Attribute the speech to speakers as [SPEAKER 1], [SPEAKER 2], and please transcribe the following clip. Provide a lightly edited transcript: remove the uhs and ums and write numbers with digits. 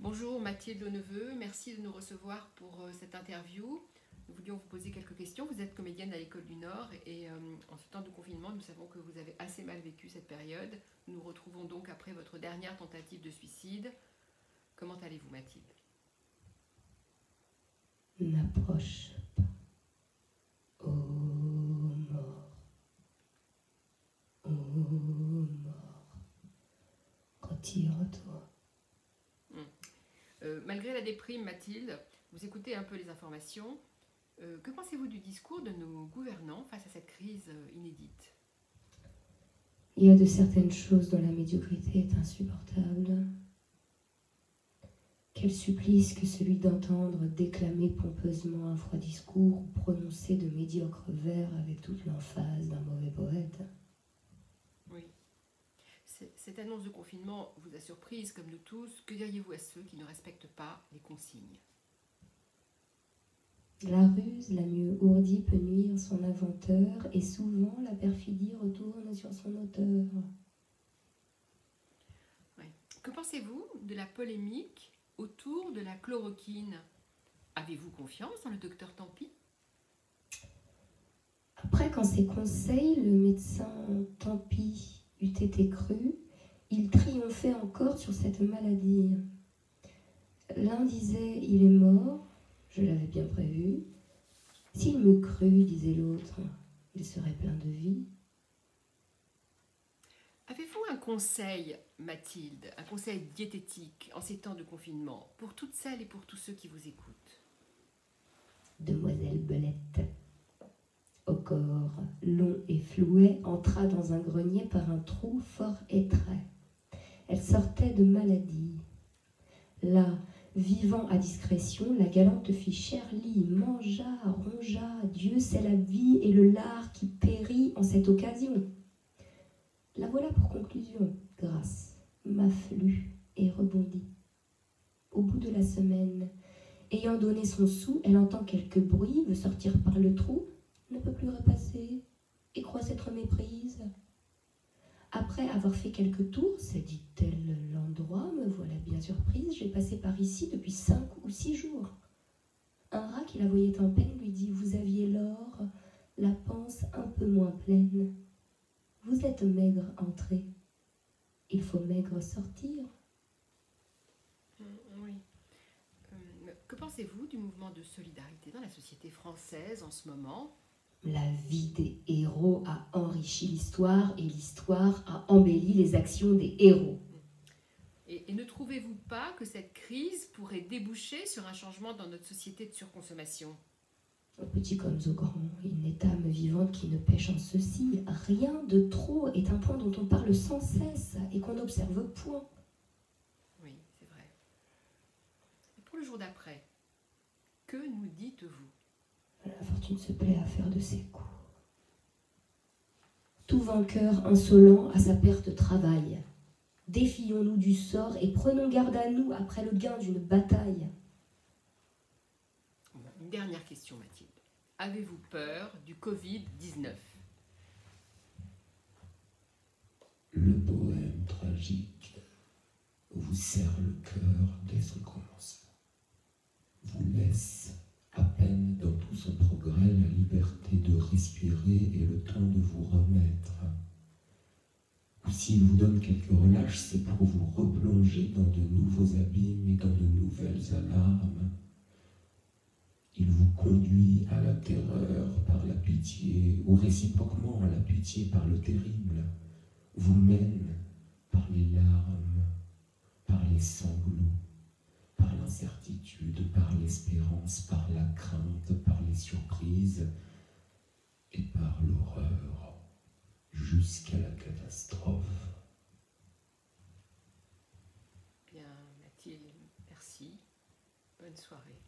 [SPEAKER 1] Bonjour Mathilde Lenneveux, merci de nous recevoir pour cette interview. Nous voulions vous poser quelques questions. Vous êtes comédienne à l'École du Nord et en ce temps de confinement, nous savons que vous avez assez mal vécu cette période. Nous nous retrouvons donc après votre dernière tentative de suicide. Comment allez-vous Mathilde?
[SPEAKER 2] N'approche pas, ô mort, ô mort, retire-toi.
[SPEAKER 1] Malgré la déprime, Mathilde, vous écoutez un peu les informations. Que pensez-vous du discours de nos gouvernants face à cette crise inédite?
[SPEAKER 2] Il y a de certaines choses dont la médiocrité est insupportable. Quel supplice que celui d'entendre déclamer pompeusement un froid discours ou prononcer de médiocres vers avec toute l'emphase d'un mauvais poète.
[SPEAKER 1] Oui. Cette annonce de confinement vous a surprise, comme nous tous. Que diriez-vous à ceux qui ne respectent pas les consignes?
[SPEAKER 2] La ruse la mieux ourdie peut nuire son inventeur, et souvent la perfidie retourne sur son auteur.
[SPEAKER 1] Oui. Que pensez-vous de la polémique autour de la chloroquine? Avez-vous confiance dans le docteur Tampi?
[SPEAKER 2] Après qu'en ses conseils, le médecin Tampi eût été cru, il triomphait encore sur cette maladie. L'un disait « il est mort », je l'avais bien prévu. S'il me crut, disait l'autre, il serait plein de vie.
[SPEAKER 1] Avez-vous un conseil, Mathilde, un conseil diététique en ces temps de confinement, pour toutes celles et pour tous ceux qui vous écoutent?
[SPEAKER 2] Demoiselle Belette, au corps long et flouet, entra dans un grenier par un trou fort étroit. Elle sortait de maladie. Là, vivant à discrétion, la galante fit cher lit, mangea, rongea, Dieu sait la vie et le lard qui périt en cette occasion. La voilà pour conclusion, grâce, m'afflue et rebondit. Au bout de la semaine, ayant donné son sou, elle entend quelque bruit, veut sortir par le trou, ne peut plus repasser et croit s'être méprise. Après avoir fait quelques tours, se dit-elle, l'endroit me voilà bien surprise, j'ai passé par ici depuis 5 ou 6 jours. Un rat qui la voyait en peine lui dit, vous aviez l'or, la panse un peu moins pleine. Vous êtes maigre entrée, il faut maigre sortir.
[SPEAKER 1] Oui. Que pensez-vous du mouvement de solidarité dans la société française en ce moment?
[SPEAKER 2] La vie des héros a enrichi l'histoire et l'histoire a embelli les actions des héros.
[SPEAKER 1] Et ne trouvez-vous pas que cette crise pourrait déboucher sur un changement dans notre société de surconsommation?
[SPEAKER 2] Aux petits comme aux grands, il n'est âme vivante qui ne pêche en ceci. Rien de trop est un point dont on parle sans cesse et qu'on n'observe point.
[SPEAKER 1] Oui, c'est vrai. Et pour le jour d'après, que nous dites-vous?
[SPEAKER 2] La fortune se plaît à faire de ses coups. Tout vainqueur insolent à sa perte travaille. Défions-nous du sort et prenons garde à nous après le gain d'une bataille.
[SPEAKER 1] Une dernière question, Mathilde. Avez-vous peur du Covid-19?
[SPEAKER 3] Le poème tragique vous serre le cœur dès son commencement, vous laisse à peine dans tout son progrès la liberté de respirer et le temps de vous remettre. Ou s'il vous donne quelques relâches, c'est pour vous replonger dans de nouveaux abîmes et dans de nouvelles alarmes. Il vous conduit à la terreur par la pitié, ou réciproquement à la pitié par le terrible, vous mène par les larmes, par les sanglots, par l'incertitude, par l'espérance, par la crainte, par les surprises et par l'horreur, jusqu'à la catastrophe.
[SPEAKER 1] Bien, Mathilde, merci. Bonne soirée.